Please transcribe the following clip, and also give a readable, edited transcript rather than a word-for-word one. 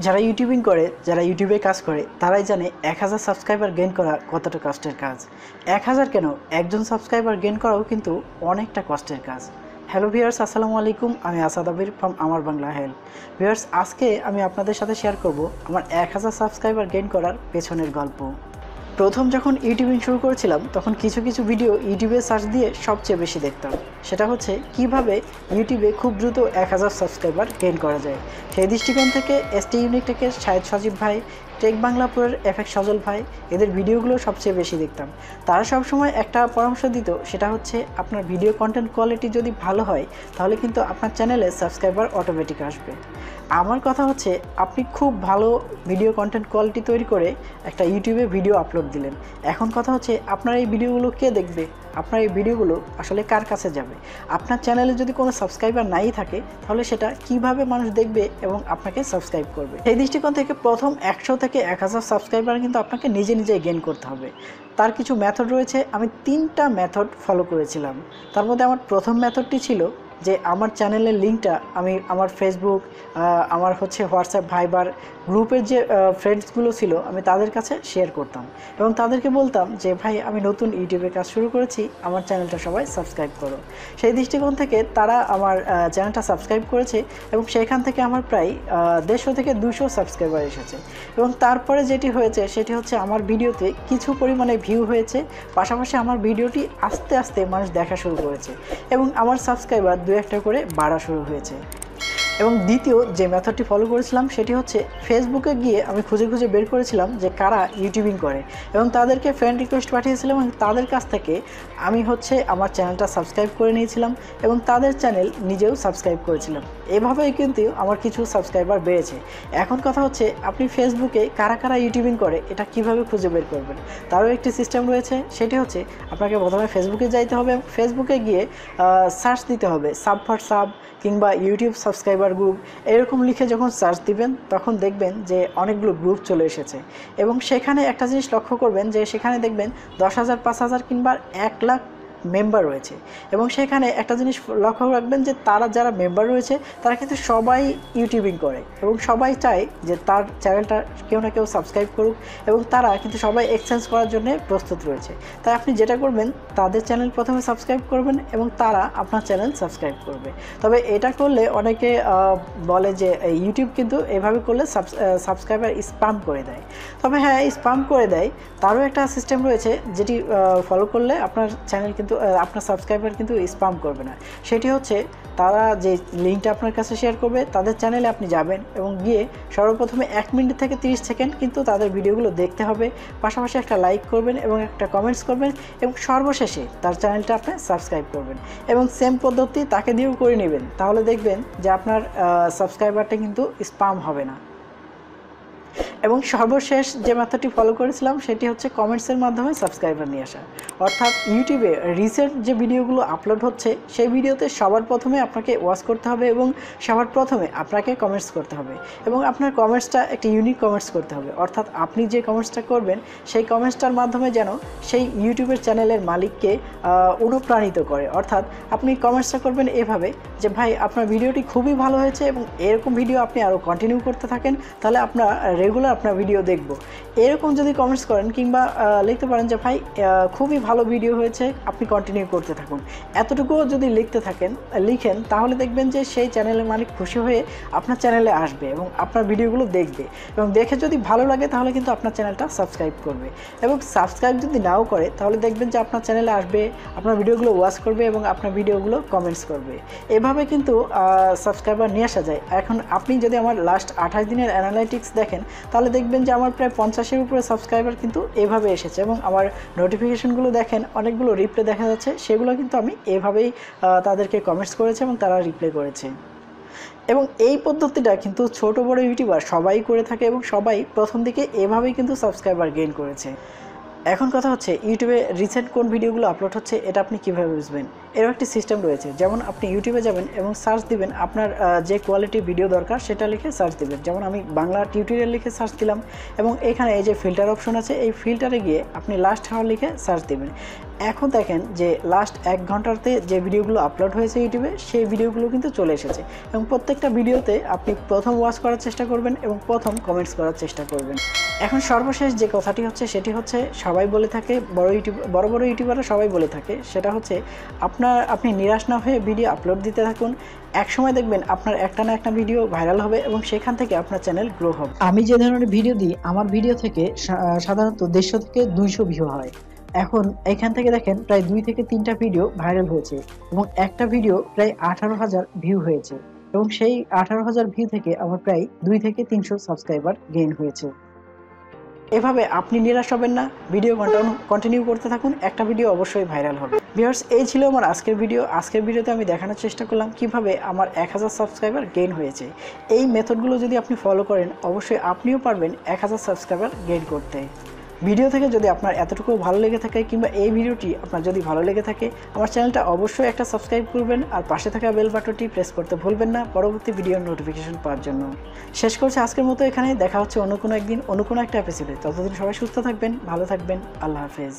যারা ইউটিউবিং করে, যারা ইউটিউবে কাজ করে তারাই জানে 1000 সাবস্ক্রাইবার গেইন করা কতটা কষ্টের কাজ। 1000 কেন, একজন সাবস্ক্রাইবার গেইন করাও কিন্তু অনেকটা কষ্টের কাজ। হ্যালো ভিউয়ার্স, আসসালামু আলাইকুম। আমি আসাদ আবির ফ্রম আমার বাংলা হেল্প। ভিউয়ার্স, আজকে আমি আপনাদের সাথে শেয়ার করব আমার 1000 সাবস্ক্রাইবার গেইন করার পেছনের গল্প। প্রথম যখন ইউটিউবিং শুরু করেছিলাম তখন কিছু কিছু ভিডিও ইউটিউবে সার্চ দিয়ে সবচেয়ে বেশি দেখতাম। সেটা হচ্ছে কিভাবে ইউটিউবে খুব দ্রুত 1000 সাবস্ক্রাইবার গেইন করা যায়। সেই দৃষ্টিকোণ থেকে এসটি ইউনিক থেকে শাহেদ সজীব ভাই, টেক বাংলাপুরের এফএক্স সজল ভাই, এদের ভিডিওগুলো সবচেয়ে বেশি দেখতাম। তারা সবসময় একটা পরামর্শ দিত, সেটা হচ্ছে আপনার ভিডিও কন্টেন্ট কোয়ালিটি যদি ভালো হয় তাহলে কিন্তু আপনার চ্যানেলে সাবস্ক্রাইবার অটোমেটিক আসবে। আমার কথা হচ্ছে, আপনি খুব ভালো ভিডিও কন্টেন্ট কোয়ালিটি তৈরি করে একটা ইউটিউবে ভিডিও আপলোড দিলেন। এখন কথা হচ্ছে, আপনার এই ভিডিওগুলো কে দেখবে? আপনার এই ভিডিওগুলো আসলে কার কাছে যাবে? আপনার চ্যানেলে যদি কোনো সাবস্ক্রাইবার নাই থাকে তাহলে সেটা কিভাবে মানুষ দেখবে এবং আপনাকে সাবস্ক্রাইব করবে? সেই দৃষ্টিকোণ থেকে প্রথম 100 থেকে 1000 সাবস্ক্রাইবার কিন্তু আপনাকে নিজে নিজেই গেইন করতে হবে। তার কিছু মেথড রয়েছে। আমি 3টা মেথড ফলো করেছিলাম। তার মধ্যে আমার প্রথম মেথডটি ছিল যে আমার চ্যানেলের লিঙ্কটা আমি আমার ফেসবুক, আমার হচ্ছে হোয়াটসঅ্যাপ, ভাইবার গ্রুপের যে ফ্রেন্ডসগুলো ছিল আমি তাদের কাছে শেয়ার করতাম এবং তাদেরকে বলতাম যে ভাই, আমি নতুন ইউটিউবে কাজ শুরু করেছি, আমার চ্যানেলটা সবাই সাবস্ক্রাইব করো। সেই দৃষ্টিকোণ থেকে তারা আমার চ্যানেলটা সাবস্ক্রাইব করেছে এবং সেখান থেকে আমার প্রায় 150 থেকে 200 সাবস্ক্রাইবার এসেছে। এবং তারপরে যেটি হয়েছে সেটি হচ্ছে আমার ভিডিওতে কিছু পরিমাণে ভিউ হয়েছে, পাশাপাশি আমার ভিডিওটি আস্তে আস্তে মানুষ দেখা শুরু করেছে এবং আমার সাবস্ক্রাইবার 2-1টা করে বাড়া শুরু হয়েছে। এবং দ্বিতীয় যে মেথডটি ফলো করেছিলাম সেটি হচ্ছে ফেসবুকে গিয়ে আমি খুঁজে খুঁজে বের করেছিলাম যে কারা ইউটিউবিং করে এবং তাদেরকে ফ্রেন্ড রিকোয়েস্ট পাঠিয়েছিলাম এবং তাদের কাছ থেকে আমি হচ্ছে আমার চ্যানেলটা সাবস্ক্রাইব করে নিয়েছিলাম এবং তাদের চ্যানেল নিজেও সাবস্ক্রাইব করেছিলাম। এভাবেই কিন্তু আমার কিছু সাবস্ক্রাইবার বেড়েছে। এখন কথা হচ্ছে, আপনি ফেসবুকে কারা কারা ইউটিউবিং করে এটা কিভাবে খুঁজে বের করবেন? তারও একটি সিস্টেম রয়েছে। সেটি হচ্ছে, আপনাকে প্রথমে ফেসবুকে যাইতে হবে, ফেসবুকে গিয়ে সার্চ দিতে হবে সাব ফর সাব কিংবা ইউটিউব সাবস্ক্রাইবার গ্রুপ, এরকম লিখে যখন সার্চ দিবেন তখন দেখবেন যে অনেকগুলো গ্রুপ চলে এসেছে এবং সেখানে একটা জিনিস লক্ষ্য করবেন যে সেখানে দেখবেন 10,000, 5,000 কিংবা 1 লাখ মেম্বার রয়েছে এবং সেখানে একটা জিনিস লক্ষ্য রাখবেন যে তারা যারা মেম্বার রয়েছে তারা কিন্তু সবাই ইউটিউবিং করে এবং সবাই চায় যে তার চ্যানেলটা কেউ না কেউ সাবস্ক্রাইব করুক এবং তারা কিন্তু সবাই এক্সচেঞ্জ করার জন্য প্রস্তুত রয়েছে। তাই আপনি যেটা করবেন, তাদের চ্যানেল প্রথমে সাবস্ক্রাইব করবেন এবং তারা আপনার চ্যানেল সাবস্ক্রাইব করবে। তবে এটা করলে অনেকে বলে যে ইউটিউব কিন্তু এভাবে করলে সাবস্ক্রাইবার স্প্যাম করে দেয়। তবে হ্যাঁ, স্প্যাম করে দেয়, তারও একটা সিস্টেম রয়েছে যেটি ফলো করলে আপনার চ্যানেল কিন্তু আপনার সাবস্ক্রাইবার কিন্তু স্প্যাম করবে না। সেটি হচ্ছে, তারা যে লিঙ্কটা আপনার কাছে শেয়ার করবে তাদের চ্যানেলে আপনি যাবেন এবং গিয়ে সর্বপ্রথমে 1 মিনিট থেকে 30 সেকেন্ড কিন্তু তাদের ভিডিওগুলো দেখতে হবে, পাশাপাশি একটা লাইক করবেন এবং একটা কমেন্টস করবেন এবং সর্বশেষে তার চ্যানেলটা আপনি সাবস্ক্রাইব করবেন এবং সেম পদ্ধতি তাকে দিয়েও করে নেবেন। তাহলে দেখবেন যে আপনার সাবস্ক্রাইবারটা কিন্তু স্প্যাম হবে না। এবং সর্বশেষ যে মেথডটি ফলো করেছিলাম সেটি হচ্ছে কমেন্টসের মাধ্যমে সাবস্ক্রাইবার নিয়ে আসা। অর্থাৎ ইউটিউবে রিসেন্ট যে ভিডিওগুলো আপলোড হচ্ছে সেই ভিডিওতে সবার প্রথমে আপনাকে ওয়াচ করতে হবে এবং সবার প্রথমে আপনাকে কমেন্টস করতে হবে এবং আপনার কমেন্টসটা একটা ইউনিক কমেন্টস করতে হবে। অর্থাৎ আপনি যে কমেন্টসটা করবেন সেই কমেন্টসটার মাধ্যমে যেন সেই ইউটিউবের চ্যানেলের মালিককে অনুপ্রাণিত করে। অর্থাৎ আপনি কমেন্টসটা করবেন এভাবে যে ভাই, আপনার ভিডিওটি খুবই ভালো হয়েছে এবং এরকম ভিডিও আপনি আরও কন্টিনিউ করতে থাকেন, তাহলে আপনার রেগুলার আপনার ভিডিও দেখব। এরকম যদি কমেন্টস করেন কিংবা লিখতে পারেন যে ভাই, খুবই ভালো ভিডিও হয়েছে, আপনি কন্টিনিউ করতে থাকুন, এতটুকুও যদি লিখেন তাহলে দেখবেন যে সেই চ্যানেলের মালিক খুশি হয়ে আপনার চ্যানেলে আসবে এবং আপনার ভিডিওগুলো দেখবে এবং দেখে যদি ভালো লাগে তাহলে কিন্তু আপনার চ্যানেলটা সাবস্ক্রাইব করবে এবং সাবস্ক্রাইব যদি নাও করে তাহলে দেখবেন যে আপনার চ্যানেলে আসবে, আপনার ভিডিওগুলো ওয়াচ করবে এবং আপনার ভিডিওগুলো কমেন্টস করবে। এভাবে কিন্তু সাবস্ক্রাইবার নিয়ে আসা যায়। এখন আপনি যদি আমার লাস্ট 28 দিনের অ্যানালাইটিক্স দেখেন তাহলে দেখবেন যে আমার প্রায় 50-এর উপরে সাবস্ক্রাইবার কিন্তু এভাবে এসেছে এবং আমার নোটিফিকেশনগুলো দেখেন, অনেকগুলো রিপ্লে দেখা যাচ্ছে, সেগুলো কিন্তু আমি এভাবেই তাদেরকে কমেন্টস করেছি এবং তারা রিপ্লে করেছে। এবং এই পদ্ধতিটা কিন্তু ছোট বড় ইউটিউবার সবাই করে থাকে এবং সবাই প্রথম দিকে এভাবেই কিন্তু সাবস্ক্রাইবার গেইন করেছে। এখন কথা হচ্ছে, ইউটিউবে রিসেন্ট কোন ভিডিওগুলো আপলোড হচ্ছে এটা আপনি কীভাবে বুঝবেন? এরও একটি সিস্টেম রয়েছে। যেমন আপনি ইউটিউবে যাবেন এবং সার্চ দিবেন, আপনার যে কোয়ালিটি ভিডিও দরকার সেটা লিখে সার্চ দিবেন। যেমন আমি বাংলা টিউটোরিয়াল লিখে সার্চ দিলাম এবং এখানে এই যে ফিল্টার অপশন আছে, এই ফিল্টারে গিয়ে আপনি লাস্ট আওয়ার লিখে সার্চ দিবেন। এখন দেখেন যে লাস্ট 1 ঘন্টাতে যে ভিডিওগুলো আপলোড হয়েছে ইউটিউবে সেই ভিডিওগুলো কিন্তু চলে এসেছে এবং প্রত্যেকটা ভিডিওতে আপনি প্রথম ওয়াচ করার চেষ্টা করবেন এবং প্রথম কমেন্টস করার চেষ্টা করবেন। এখন সর্বশেষ যে কথাটি হচ্ছে সেটি হচ্ছে সবাই বলে থাকে, বড় বড় ইউটিউবাররা সবাই বলে থাকে, সেটা হচ্ছে আপনি নিরাশ না হয়ে ভিডিও আপলোড দিতে থাকুন। এক সময় দেখবেন আপনার একটা না একটা ভিডিও ভাইরাল হবে এবং সেখান থেকে আপনার চ্যানেল গ্রো হবে। আমি যে ধরনের ভিডিও দিই আমার ভিডিও থেকে সাধারণত 150 থেকে 200 ভিউ হয়। এখন এখান থেকে দেখেন প্রায় 2 থেকে 3টা ভিডিও ভাইরাল হয়েছে এবং একটা ভিডিও প্রায় 18,000 ভিউ হয়েছে এবং সেই 18,000 ভিউ থেকে আমার প্রায় 2 থেকে 300 সাবস্ক্রাইবার গেইন হয়েছে। এভাবে আপনি নিরাশ হবেন না, ভিডিও কন্টিনিউ করতে থাকুন, একটা ভিডিও অবশ্যই ভাইরাল হবে। ভিউয়ার্স, এই ছিল আমার আজকের ভিডিও। আজকের ভিডিওতে আমি দেখানোর চেষ্টা করলাম কিভাবে আমার 1000 সাবস্ক্রাইবার গেইন হয়েছে। এই মেথডগুলো যদি আপনি ফলো করেন অবশ্যই আপনিও পারবেন 1000 সাবস্ক্রাইবার গেইন করতে। ভিডিও থেকে যদি আপনার এতটুকু ভালো লেগে থাকে কিংবা এই ভিডিওটি আপনার যদি ভালো লেগে থাকে আমার চ্যানেলটা অবশ্যই একটা সাবস্ক্রাইব করবেন আর পাশে থাকা বেল বাটনটি প্রেস করতে ভুলবেন না পরবর্তী ভিডিওর নোটিফিকেশন পাওয়ার জন্য। শেষ করছি আজকের মতো এখানে। দেখা হচ্ছে অন্য কোনো একদিন অন্য কোনো একটা এপিসোডে। ততদিন সবাই সুস্থ থাকবেন, ভালো থাকবেন। আল্লাহ হাফেজ।